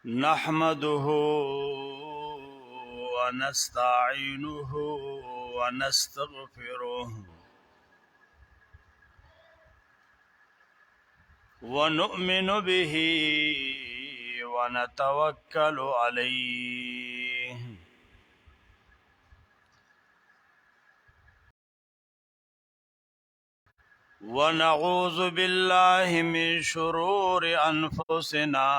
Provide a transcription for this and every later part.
نحمده ونستعينه ونستغفره ونؤمن به ونتوكل عليه ونعوذ بالله من شرور أنفسنا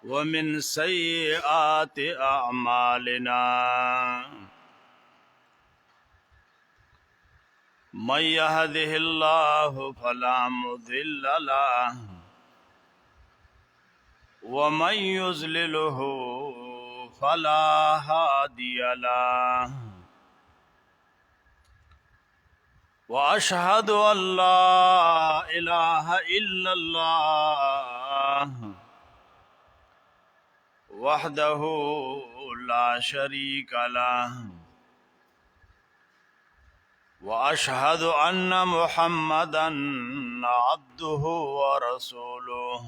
ومن سيئات أعمالنا من يهده الله فلا مضل له ومن يضلله فلا هادي له وأشهد أن لا إله إلا الله وحده لا شريك له وأشهد أن محمدا عبده ورسوله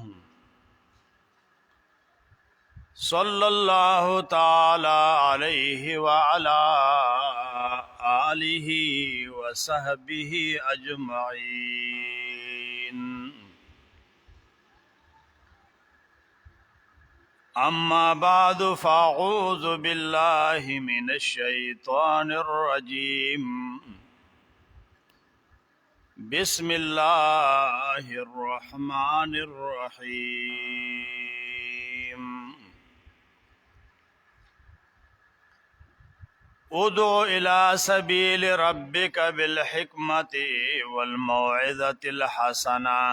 صلى الله تعالى عليه وعلى آله وصحبه أجمعين. أما بعد فأعوذ بالله من الشيطان الرجيم. بسم الله الرحمن الرحيم. ادع إلى سبيل ربك بالحكمة والموعظة الحسنة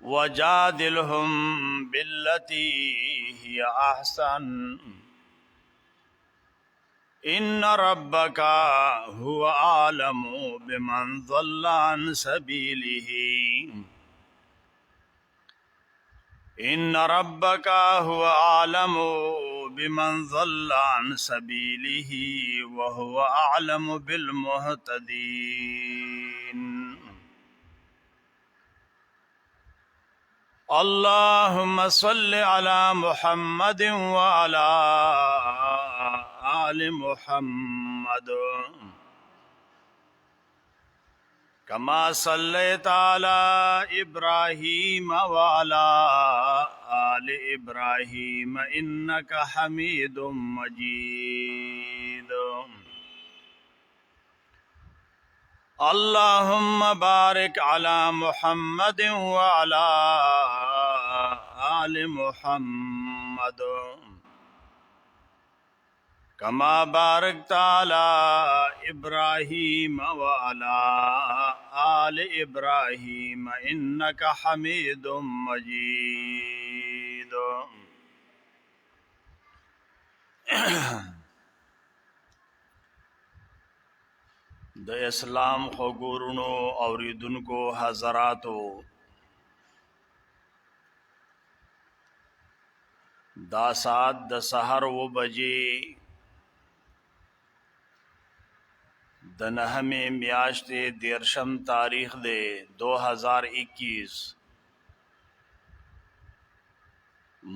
وجادلهم بالتي هي أحسن إن ربك هو أعلم بمن ضل عن سبيله إن ربك هو أعلم بمن ضل عن سبيله وهو أعلم بالمهتدين. اللهم صل على محمد وعلى آل محمد كما صليت على إبراهيم وعلى آل إبراهيم إنك حميد مجيد. اللهم بارك على محمد وعلى آل محمد كما باركت على إبراهيم وعلى آل إبراهيم إنك حميد مجيد. د اسلام خبرونو اوریدونکو حضراتو، دا ساعت د سحر و بجې د نهمې میاشتې 13 تاریخ دی 2021.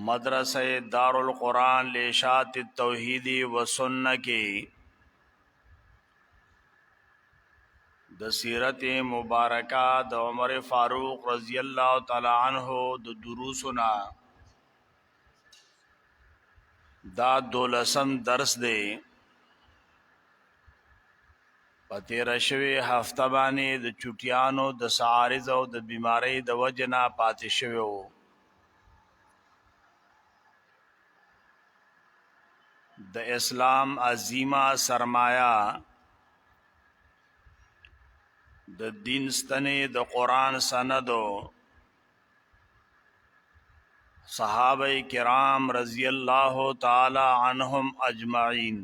مدرسہ دارالقرآن لاشاعت التوحید و سنہ کے د سیرت مبارکہ د عمر فاروق رضی اللہ تعالی عنہ د دروسنا دا 12 درس دی. پتیر شوی هفته باندې د چټیانو د سعارض او د بیماری د وجنا پاتې شوی وو. د اسلام عظیمه سرمایه د دین ستنې د قرآن سندو صحابه کرام رضی اللہ تعالی عنہم اجمعین.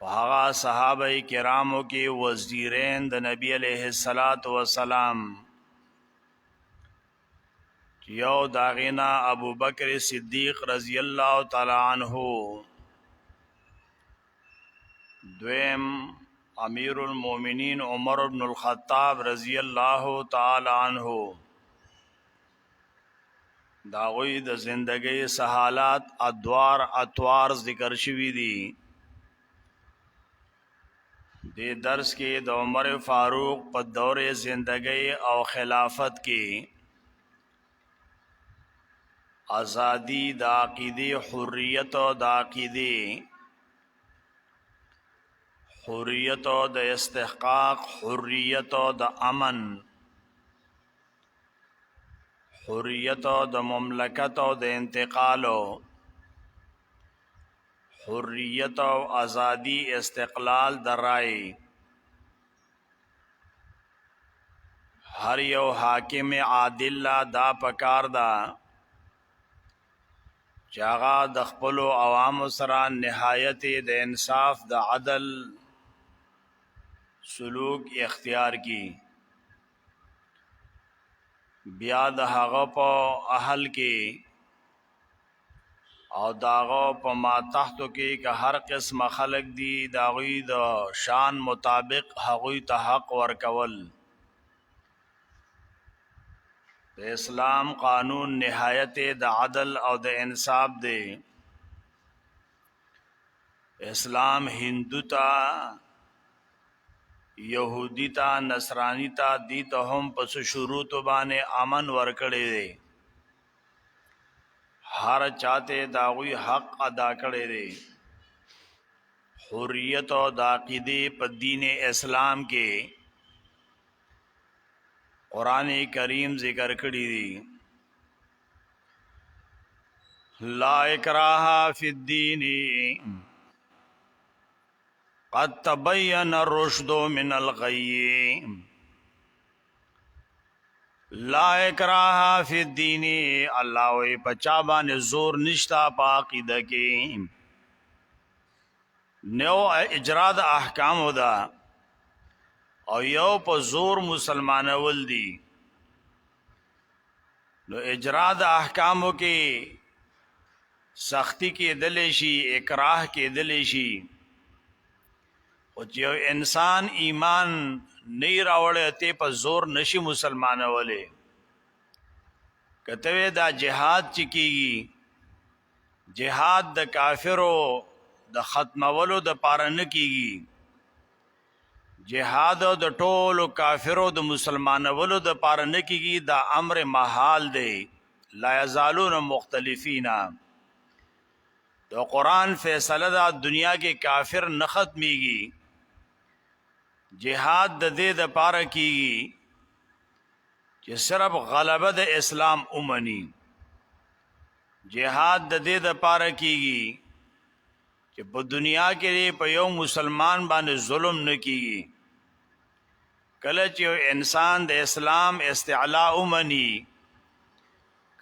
وہاں صحابہ کراموں کے وزیرین د نبی علیہ الصلاۃ والسلام یو داغینا ابو بکر صدیق رضی اللہ تعالی عنہ، دویم امیر المومنین عمر بن الخطاب رضی الله تعالی عنہ داغوی د زندگی سہالات ادوار ذکر شوی دی. دې درس کې د عمر فاروق په دور زندگی او خلافت کې ازادي د عقیدې حریت او د عقیدې حریت او د استحقاق حریت او د امن حریت او د مملکت او د انتقال حریت او ازادي استقلال د رائے هر یو حاکم عادل دا پکار دا چاغا د خپل عوام سره نهایت د انصاف د عدل سلوک اختیار کی بیا د هغه په اهل کې او داغه په ماتحتو کې که هر قسم خلق دی داغوی د شان مطابق هغوی ته حق ورکول. د اسلام قانون نهایت د عدل او د انصاف دی. اسلام هندو تا یهودی تا نصرانی تا دی ته هم پس شروط باندې امن ورکړي دی. هر چاته داغوی حق ادا کړي دی. حریت او د عقیدې په دین اسلام کې قرآن کریم ذکر کړي دی. لا اکراہ فی الدین قد تبین الرشد من الغی. لا اکراہ فی الدین اللہ وی پچا باندې زور نشتا پا عقیدہ کی نو اجرا د احکام دا او یو په زور مسلمانول دی. نو اجرا د احکامو کې سختی کې دلی شي اکراه کې دلی شي او چې یو انسان ایمان نه راوړی ته په زور نشي مسلمانولی. کته دا جهاد چې کیږي جهاد د کافرو د ختمولو د پاره نه کیږي. جهاد د ټولو کافرو د مسلمانولو د پاره نه کیږي. دا امر محال دی. لا یزالون مختلفین. د قرآن فیصله دا دنیا کې کافر نه ختمیږي. جهاد د دې د پاره کیږي چې صرف غلبه د اسلام اومني. جهاد د دې د پاره کیږي چې په دنیا کې په یو مسلمان باندې ظلم نه کیږي. کله چې یو انسان د اسلام استعلا اومني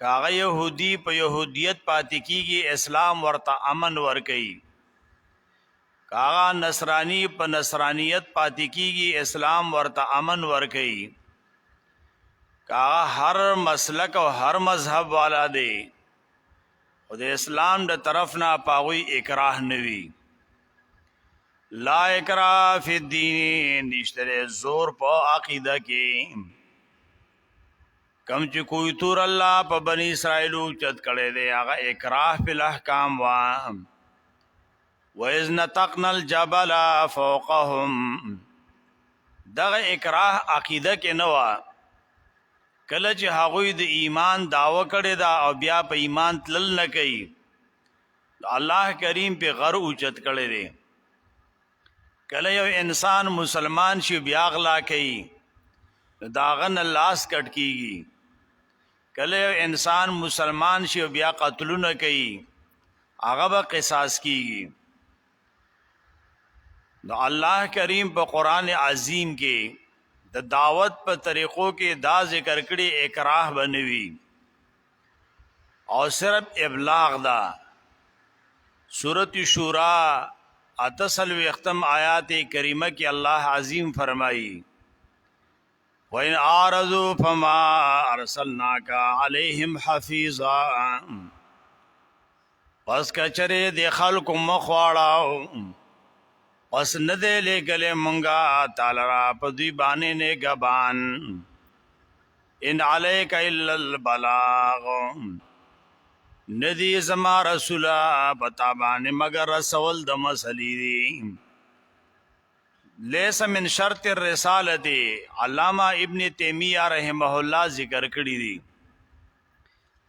کاغه يهودي په يهودیت پاتې کیږي اسلام ورته امن ورکي. کاغه نصرانی په نصرانیت پاتې کیږي اسلام ورته امن ورکي. کاغه هر مسلک او هر مذهب والا دی خو د اسلام د طرف نه پاغوی اکراه نوي. لا اکراه فی الدین نشتره زور په عقیده کې. کم چې کوئی تور الله په بنی اسرائیلو چت کړي دی هغه اکراه فی الاحکام وا. وَإِذْ نَتَقْنَا الْجَبَلَ فَوْقَهُمْ دغه اکراه عقیده کې نه وا. کله چې هغوی د ایمان دعوه کړي دا او بیا په ایمان تلل نه کوي الله کریم په غر اوچت کړي دی. کله یو انسان مسلمان شي بیا غلا کوي داغن لاس کټ کیږي. کله یو انسان مسلمان شي بیا قتلونه کوي هغه به قصاص کیږي. نو الله کریم په قرآن عظیم کې د دعوت په طریقو کې دا ذکر کړي اکراه بنوي او صرف ابلاغ دا. سورۃ شورا اتسل وختم آیات کریمه کې الله عظیم فرمایي وَإِنْ أَعْرَضُوا فَمَا أَرْسَلْنَاكَ عَلَيْهِمْ حَفِيظًا. پس کچره د خلکو مخواړه پس ندے لے گلے منگا تالرا پدوی بانے نے گبان ان علیک الا البلاغ ندی زما رسولا بتا بانے مگر رسول د مسلی دی لیس من شرط الرسالت علامہ ابن تیمیہ رحمہ اللہ ذکر کړی دی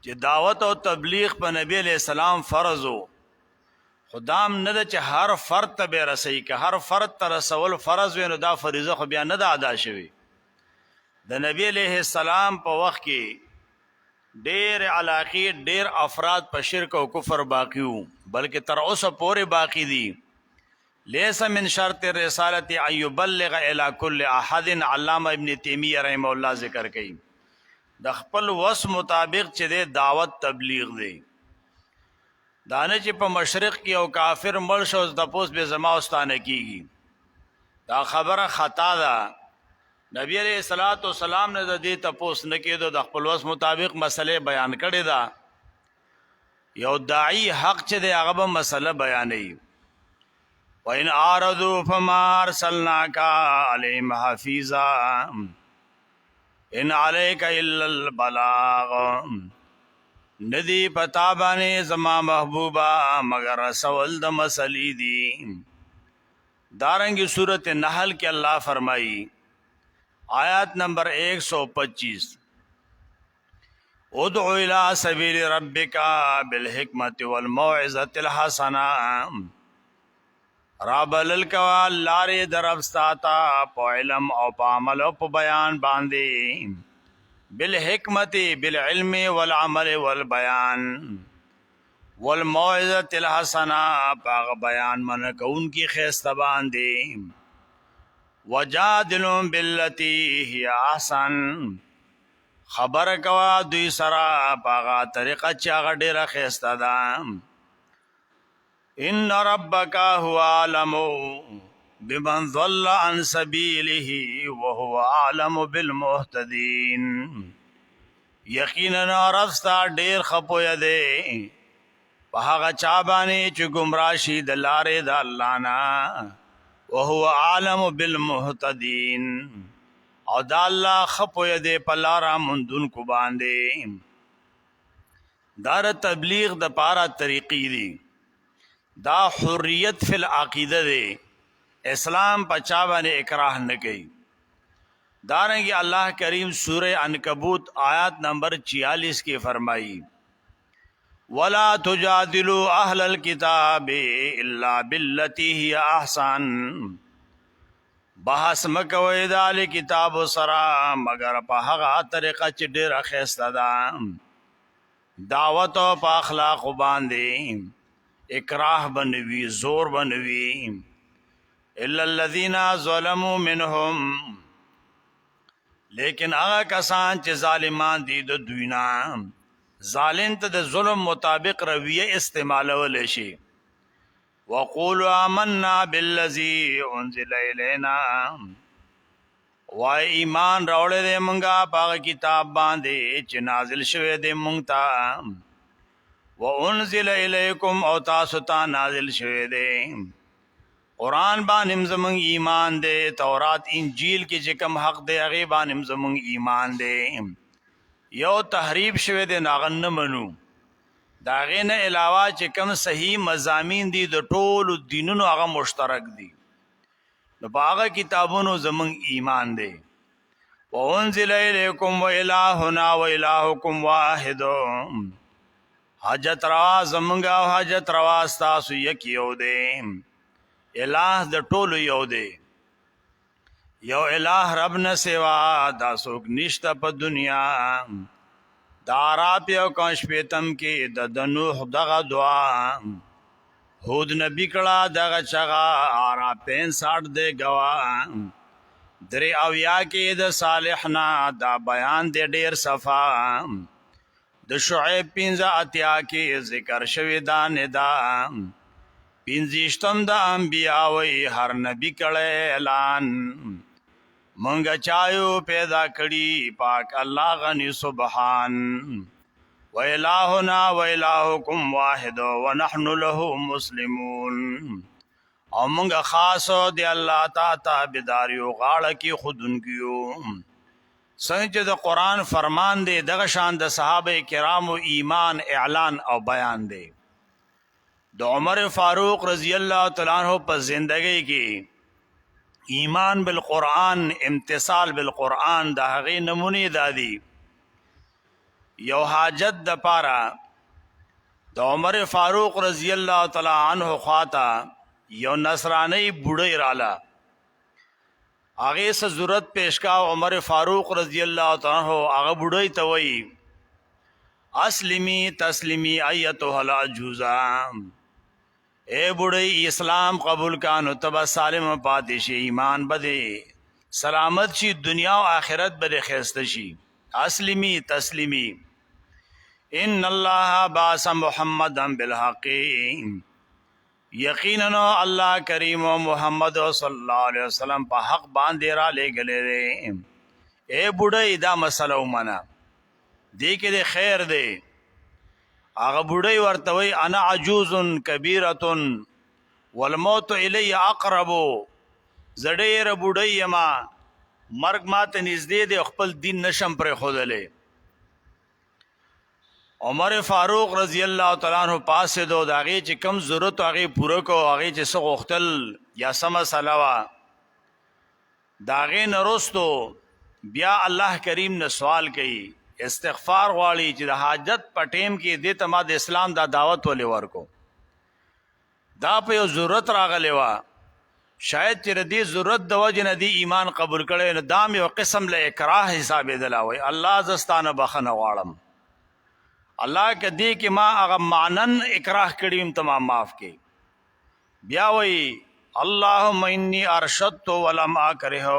چې دعوت او تبلیغ په نبی علیہ السلام فرض و خدام نه د چې هر فرد ته به رسي که هر فرد ته رسول فرض وي نو دا فریضه خو بیا نه ده ادا شوی د نبی علیہ السلام په وخت کې ډېر علاقې ډېر افراد په شرک او کفر باقی وو بلکې تر اوسه پورې باقی دي لیس من شرط الرسالت ان يبلغ الى كل احد علامہ ابن تیمیہ رحمہ اللہ ذکر کړي د خپل وس مطابق چې د دعوت تبلیغ دی دانه چې په مشرق کې او کافر مړ شو د پوس به زما واستانه کیږي دا خبره خطا ده نبی علیہ الصلوۃ والسلام نے د دې تپوس نه کېدو د خپل وس مطابق مسئله بیان کړي دا یو داعی حق چې د هغه مسله بیانوي وَإِنْ أَعْرَضُوا فَمَا أَرْسَلْنَاكَ عَلَيْهِمْ حَفِيظًا إِنْ عَلَيْكَ إِلَّا الْبَلَاغُ ندی پتا باندې زما محبوبا مگر رسول د مسلی دی دارنګي سورۃ النحل کې الله فرمایي آیات نمبر 125 ادعو الى سبیل ربک بالحکمت والموعظه الحسنه رابل الکوا لارې دربستاتا په علم او په عمل او په بیان باندې بالحکمت بالعلم والعمل والبیان والموعظه الحسنه په بیان من کون کی خیسته باندې وجادلهم بالتي هي احسن خبر کوا دوی سرا په طریقه چې ډیره خیسته ده ان ربک هو عالم بمن ضل عن سبيله وهو عالم بالمهتدين یقینا رستا ډیر خپوی دی په هغه چا باندې چې گمراه شي د لارې د الله نه وهو عالم بالمهتدين او د الله خپوی دی په لارا مندون کو باندې دار تبلیغ د پارا طریقې دی دا حریت فی العقیده دی اسلام پچا باندې اکراه نه کوي دارنګه الله کریم سورہ عنکبوت آیات نمبر 46 کې فرمایي ولا تجادلوا اهل الكتاب الا بالتي هي احسن بحث مکوئ د اهل کتاب سره مگر په هغه طریقه چې ډېر خسته ده دعوت او اخلاق باندې اکراه بنوی زور بنوی الا الذين ظلموا منهم لیکن هغه کسان چې ظالمان دي د دوینا ظالم ته د ظلم مطابق رویه استعمالول شي وقولوا آمنا بالذي انزل الينا وای ایمان راوړې دې مونږه په کتاب باندې چې نازل شوی دې مونږ ته وانزل الیکم او تاسو ته نازل شوی دی قرآن باندې زمونږ ایمان دی تورات انجیل کې چې کوم حق دی هغه باندې زمونږ ایمان دی یو تحریف شوی دی ناغن نه منو دا غې نه علاوه چې کوم صحیح مضامین دي د ټولو دینونو هغه مشترک دي نو په هغه کتابونو زمونږ ایمان دی وانزل الیکم والهنا والهکم واحد حاجت روا زمونږه او حاجت روا ستاسو یک یو دی الہ د ټولو یو دی یو الہ رب نه سوا دا څوک نشته په دنیا دا عرب یو کاش پیتم کې د نوح دغه دعا هود نبی کړه دغه چغا عرب 65 دی گوا درې اویا کې د صالحنا دا بیان دی ډیر صفا د شعیب 15 اتیا کې ذکر شوی دا ندا 15 د انبیاء وی هر نبی کړه اعلان مونږ چایو پیدا کړي پاک الله غنی سبحان و الہنا و الہکم واحد ونحن له مسلمون او مونږه خاصو دی الله تا تابعدار یو غاړه کې خودونکیو څنګه چې د قران فرمان دی دغه شان د صحابه کرامو ایمان اعلان او بیان دی د عمر فاروق رضی الله تعالی عنہ په زندګۍ کې ایمان بالقرآن امتثال بالقرآن د هغې نمونې دادي یو حاجت د پاره د عمر فاروق رضی الله تعالی عنہ خواته یو نصرانی بوډۍ رااله هغه سره ضرورت پیش کا عمر فاروق رضی الله تعالی عنہ هغه بوډۍ ته وایي اسلمی تسلیمی ایتها العجوزا اے بوډۍ اسلام قبول کانو تبا سالم پاتې شي ایمان بده سلامت شي دنیا او آخرت بده خسته شي اسلمی تسلیمی ان الله باس محمدا بالحق یقینا الله کریم و محمد صلی الله علیه وسلم په حق باندې را لګلې دي اے بوډۍ دا مسله ومنه دې کې د خیر دی هغه بوډۍ ورته وی انا عجوز کبیره والموت الی اقرب زړې بوډۍ یما مرګ ماته نږدې دی خپل دین نشم پر خودلې عمر فاروق رضی الله تعالی عنہ پاسه دو داغه چې کم ضرورت هغه پوره کو هغه چې څو غختل یا سم سلاوا داغه نرستو بیا الله کریم نه سوال کوي استغفار غواړي چې د حاجت پټیم کې د تما د اسلام دا دعوت ولې ورکو دا په یو ضرورت راغلی وا شاید چې دې ضرورت د وجه نه دی ایمان قبول کړي نو دام یو قسم له اکراه حساب دلاوي الله زستانه بخنه غواړم الله کدی کې ما هغه مانن اکراه کړیم تمام معاف کې بیا وی اللهم انی ارشدت ولم اکره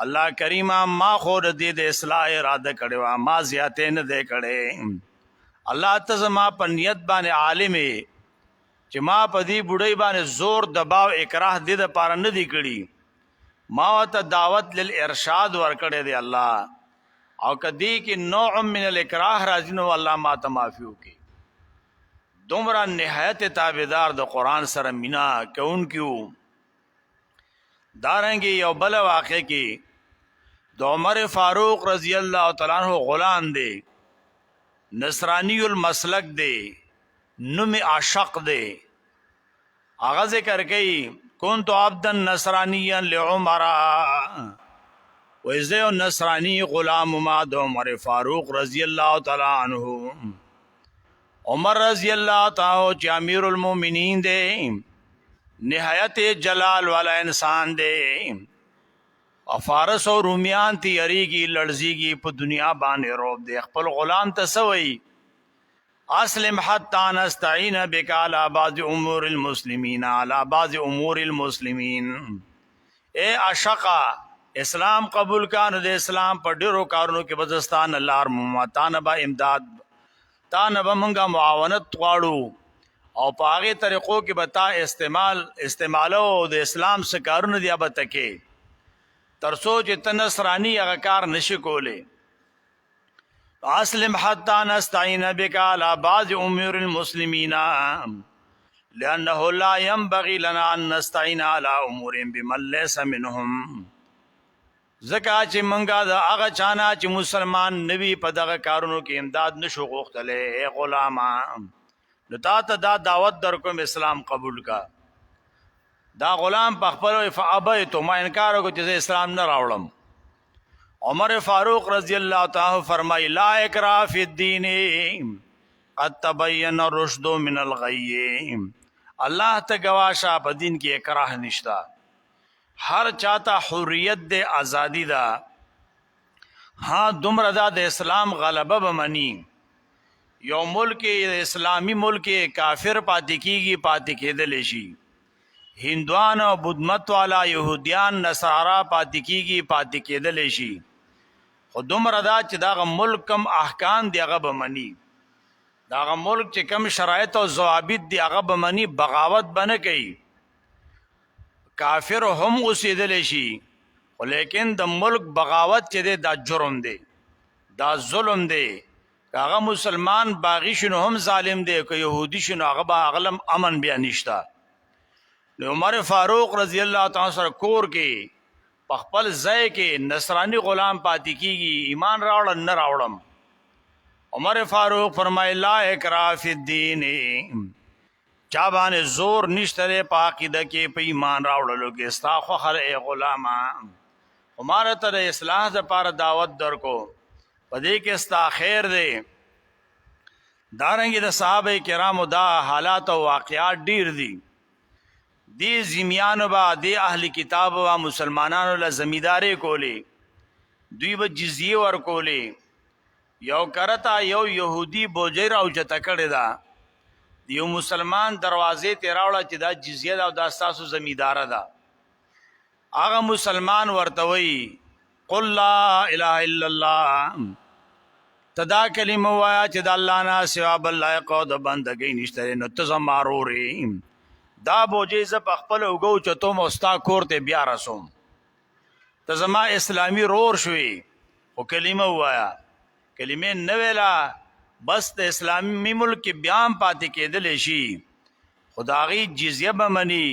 الله کریمه ما خو دې د اصلاح اراده کړو ما زیاته نه دې کړې الله ته زما په نیت باندې عالم چې ما په دې بډای باندې زور دباو اکراه دې د پاره نه دی کړی ما ته دعوت للارشاد ور کړې دی الله او کدی کې نوع من الاکراه راځي نو الله ما ته معافي وکي دومره نهایت تابعدار د قران سره مینا کونکو دارنګي یو بل واقع کې د عمر فاروق رضی الله تعالی عنہ غلام دی نصرانی المسلک دی نوم عاشق دی اغه ذکر کوي كنت عبدا نصرانيا لعمر وإذا نصرانی غلام ما د عمر فاروق رضی الله تعالی عنہ عمر رضی الله تعالی چې امیر المؤمنین دی نہایت جلال والا انسان دی فارس او رومیان تیریږي لړزيږي په دنیا باندې روب دی خپل غلام ته سوي اسلم حتى نستعين بك على بعض امور المسلمين على بعض امور المسلمين اے اشقا اسلام قبول کانو د اسلام په ډیرو کارونو کې بزستان الله ارمو تانه با امداد تانه به مونږه معاونت غواړو او په هغه طریقو کې بتا استعمالو د اسلام څخه کارونه دی به تکي ترسو چې تنصرانی هغه کار نشي کوله اسلم حتى نستعين بك على بعض امور المسلمين لانه لا ينبغي لنا ان نستعين على امور بمن ليس منهم زکا چې منګه د هغه چانا چې مسلمان نبی په دغه کارونو کې امداد نشو غوښتلې اے غلاما نو تا ته دا دعوت در کوم اسلام قبول کا دا غلام په خپل فابیت ما انکار وکړ چې اسلام نه راوړم عمر فاروق رضی الله تعالی فرمای لا اکراه فی الدین قد تبین الرشد من الغی الله ته گواشه په دین کې اکراه نشتا ہر چاہتا حریت دے آزادی دا ہاں دمر دا د اسلام غلبه بمنی یو ملک اسلامی ملک کافر پاتې کیږي پاتې کېدل شي هندوان او بدمت والا يهوديان نصارا پاتې کیږي پاتې کېدل شي خو دمر دا چې دا ملک کم احکام دی هغه بمنی دا ملک چې کم شرایط او ضوابط دی هغه بمنی بغاوت بنه کوي کافر هم اوسېدل شي لیکن د ملک بغاوت چې دی دا جرم دی دا ظلم دی هغه مسلمان باغی شنو هم ظالم دی که يهودي شنو هغه با اغلم امن بیا نشتا نو عمر فاروق رضی الله تعالی سره کور کې په خپل ځای کې نصرانی غلام پاتې کیږي ایمان راوړل نه راوړم عمر فاروق فرمایي لا اکراه فی الدین چا باندې زور نشته په عقیده کې په ایمان راوړلو کې ستا خو خر ای غلاما عمر ته اصلاح لپاره دعوت درکو پدې کې ستا خیر دی دارنګه د صحابه کرامو دا حالات او واقعات ډیر دي دی زمیانو با دی اهل کتاب و مسلمانانو له زمیداری کولی دوی به جزیه ور کولی یو کرتا یو يهودي بوجیر او چته کړی دا یو مسلمان دروازې ته راوړه چې دا جزیه دا د اساسو زمیدار ده هغه مسلمان ورتوي قل لا اله الا الله تدا کلمه وایا چې د الله نه سوا بل لایق او د بندګۍ نشته نو ته زماروري دا بوجي ز په خپل وګو چتو مستا کور ته بیا رسوم ته زما اسلامی رور شوي او کلمه وایا کلمه نه ویلا بس د اسلامي ملک کې بیان پاتې کېدل شي خدایي جزیه بمني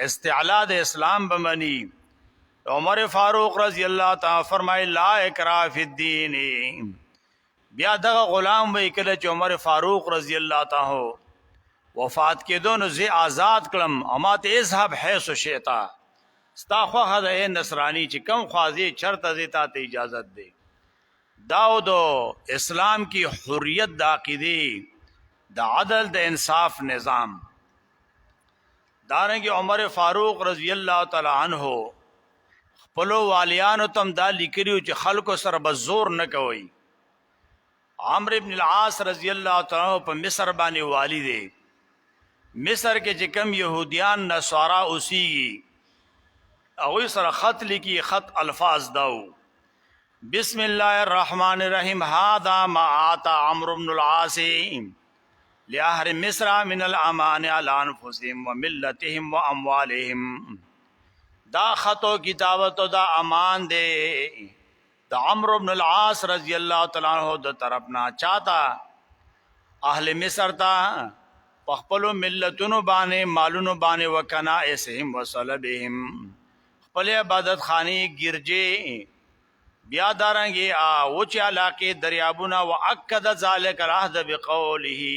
استعلا د اسلام بمني عمر فاروق رضی الله تعالی فرمای لا اکراه فی الدین بیا دغه غلام وی کله چې عمر فاروق رضی الله تعالی وفات کېدو نو زی آزاد کړم اما ته اذهب حيث شئت ستا خو هغه نصرانی چې کم خوازي چرته زیتا ته اجازت دی داود اسلام کی حریت د عقیده د عدل د انصاف نظام دارنګه عمر فاروق رضی الله تعالی عنہ خپلو والیانو تم دا لیکریو چې خلکو سره بزور نه کوي عمرو ابن العاص رضی الله تعالی عنہ په مصر باندې والی دی مصر کې چې کم يهوديان نصارا اوسيږي هغه سره خط لیکي خط الفاظ داو بسم الله الرحمن الرحیم هذا ما آتا عمرو بن العاص لأهل مصر من الامان على انفسهم وملتهم واموالهم دا خطو کتابت دا امان دے دا عمرو بن العاص رضی اللہ تعالی عنہ دا طرفنا چاہتا اہل مصر تا پخپلو ملتونو بانے مالونو بانے وکنائسهم وصلبهم خپل عبادت خانی گرجے بیا دارنگی وچ علاقے دریابونا واکد ذالک العهد بقوله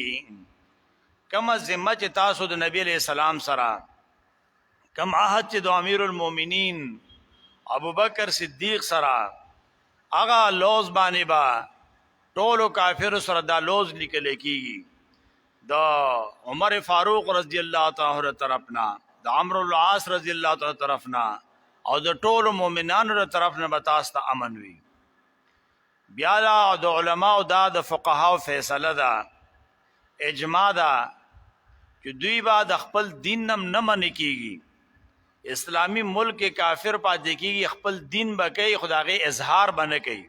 کما ذمہ چ تاسو د نبی علیہ السلام سرا کم عهد چ د امیر المؤمنین ابو بکر صدیق سرا اغا لوز باندې با ټولو کافر سره دا لوز لیکل کیږي دا عمر فاروق رضی الله تعالی عنہ طرفنا دا عمرو العاص رضی الله تعالی طرفنا او د ټولو مؤمنانو تر طرف نه بتاسته امن وي بیا د علماء او د فقها فیصله ده اجماع ده چې دوی بعد خپل دین نه من کیږي اسلامی ملک کافر پاتې کیږي خپل دین بکې خدای اظهار بنه کوي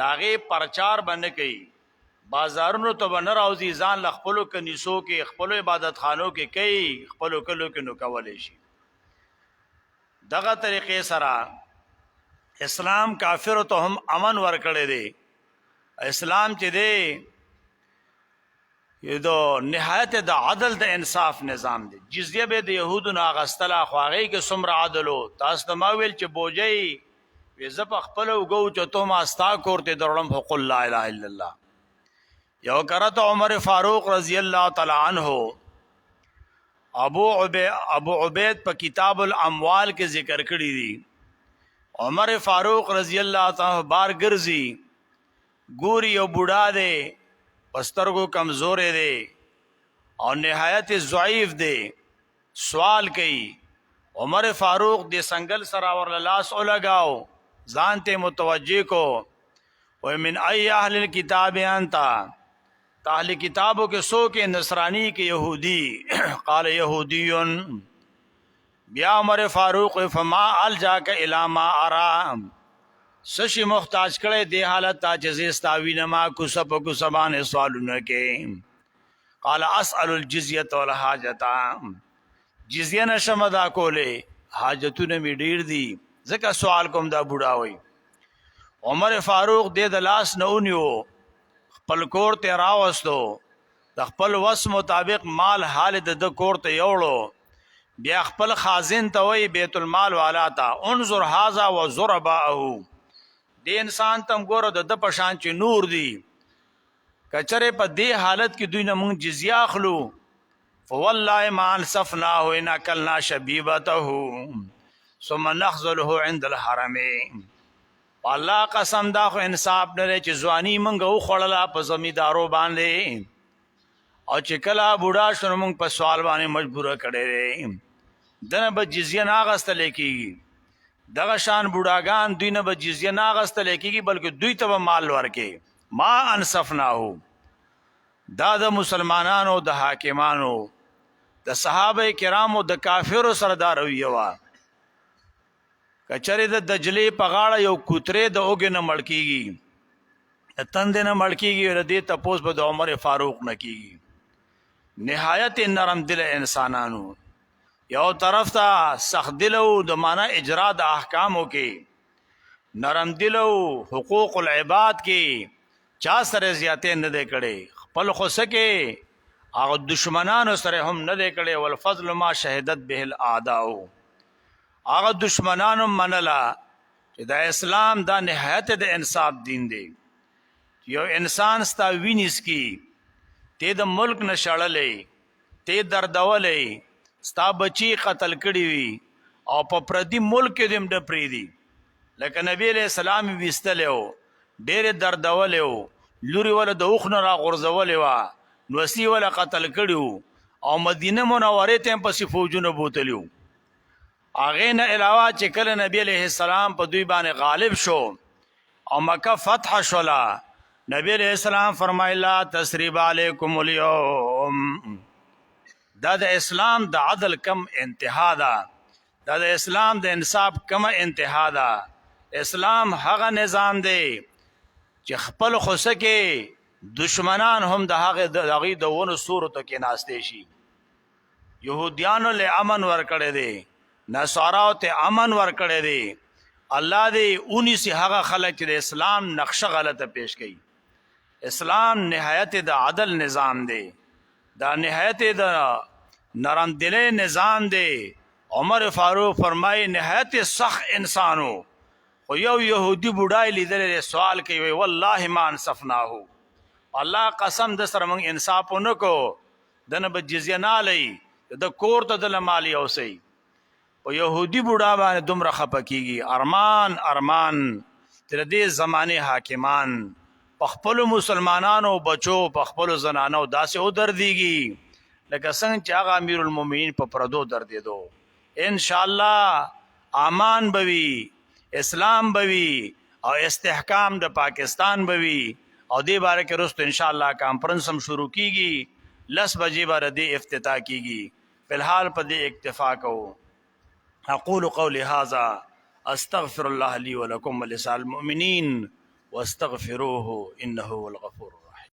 داغه پرچار بنه کوي بازارونو ته بنه راوځي ځان خپلو کنيسو کې خپلو عبادت خانو کې کوي خپلو کلو کې نو کولای شي دغه طریقې سره اسلام کافر ته هم امن ورکړي دي اسلام چې دی یو دو نهایت د عدل د انصاف نظام دی جزیه به د يهودو ناغستلا خواغي کې سمره عدلو تاسو ما ویل چې بوجي وې زپ خپل وګو چې ته ما استا کوړته درلم حق لا اله الا الله یو کرته عمر فاروق رضی الله تعالی عنہ ابو عبید په کتاب الاموال کې ذکر کړی دي عمر فاروق رضی الله تعالی بار ګرځي ګوري او بوډا دی پسترګو کمزور دی او نهایت ضعیف دی سوال کوي عمر فاروق د سنگل سره ور لاس لگاو ځان ته متوجه کو و من ای اهل الكتاب انت اهل کتابوں کے سو کے نصرانی کے یہودی قال یہودیون بیا عمر فاروق فما الجاک الی ما ارام سشی محتاج کړي دی حالت تا جزیستاوی نما کو سب کو سبان سوالونه کې قال اسال الجزیه والحاجه جزیه نشم ادا کوله حاجتونه می ډیر دي ځکه سوال کوم دا بوډا وای عمر فاروق د لاس نه اونیو خپل کور ته راوستو د خپل وس مطابق مال حال د کور ته یوړو بیا خپل خازن ته وای بیت المال والا ته انظر هذا وزرباءه دې انسان تم ګوره د پشان چې نور دی کچره په دې حالت کې دوی نه مونږ جزیه اخلو فوالله ما انصفناه ان اكلنا شبيبته ثم نخذله عند الحرمين الله قسم دا خو انصاف نه چې ځواني مونږ وخړله په زمیدارو باندې او چې کله بوډا شنو مونږ په سوال باندې مجبور کړي دنه به جزیه نه اغستل کېږي دغه شان بوډاګان دوی نه به جزیه نه اغستل کېږي بلکې دوی ته به مال ورکې ما انصفناه دا د مسلمانانو د حاکمانو د صحابه کرامو د کافرو سردار ویوا کچره د دجلې په غاړه یو کوتره د اوګ نه مړکیږي د تند نه مړکیږي ردی تپوس به د عمر فاروق نه کیږي نهایت نرم دل انسانانو یو طرف ته سخت دلو د معنا اجرا د احکامو کې نرم دلو حقوق العباد کې چا سره زیاتې نه دی کړي خپل خوسکه هغه دشمنانو سره هم نه دی کړي والفضل ما شهادت به الاعداء هغه دشمنانو منلا چې د اسلام دا نهایت د انصاف دین دی یو انسان ستا وینیس کی ته د ملک نشړلې ته دردولې ستا بچی قتل کړي وي او په پردي ملک کې دم د پریدي لکه نبی له سلام وستلو ډېر دردولې لوري ول د اوخنه را غرزولې وا نوسی ول قتل کړي او مدینه منوره ته په فوجونو بوتلیو اغه نه علاوه چې کله نبی له السلام په دوی باندې غالب شو او مکه فتح شولا نبی له السلام فرمایلا تسریب علیکم اليوم دا د اسلام د عدل کم انتها ده دا د اسلام د انصاف کم انتها ده اسلام هغه نظام دی چې خپل خوسکه دشمنان هم د هغه د ونو صورت کې ناشته شي يهوديانو له امن ور کړی دی نصاراو ته امن ور کړی دی الله دې اونې سي هغه خلک چې د اسلام نقشه غلطه پیش کړي اسلام نهایت د عدل نظام دی دا نهایت د نرم دلی نظام دی عمر فاروق فرمای نهایت سخت انسانو خو یو يهودي بډای لیدل سوال کوي والله ما انصفناه الله قسم د سره موږ انصاف ونکو دنه به جزیه نه لې د کور ته د مالی اوسي او يهودي بډا باندې دومره خپکیږي ارمان تر دې زمانه حاکمان پخپل مسلمانانو بچو پخپل زنانو داسې او درديږي لکه څنګه چې هغه امیر المؤمنین په پردو دردې دو ان شاء الله امان بوي اسلام بوي او استحکام د پاکستان بوي او دې باره کې رست ان شاء الله کانفرنس هم شروع کیږي 10 بجې بار دې افتتاح کیږي فلحال په دې اکتفا کو اقول قولي هذا استغفر الله لي ولكم ولسائر المؤمنين واستغفروه انه هو الغفور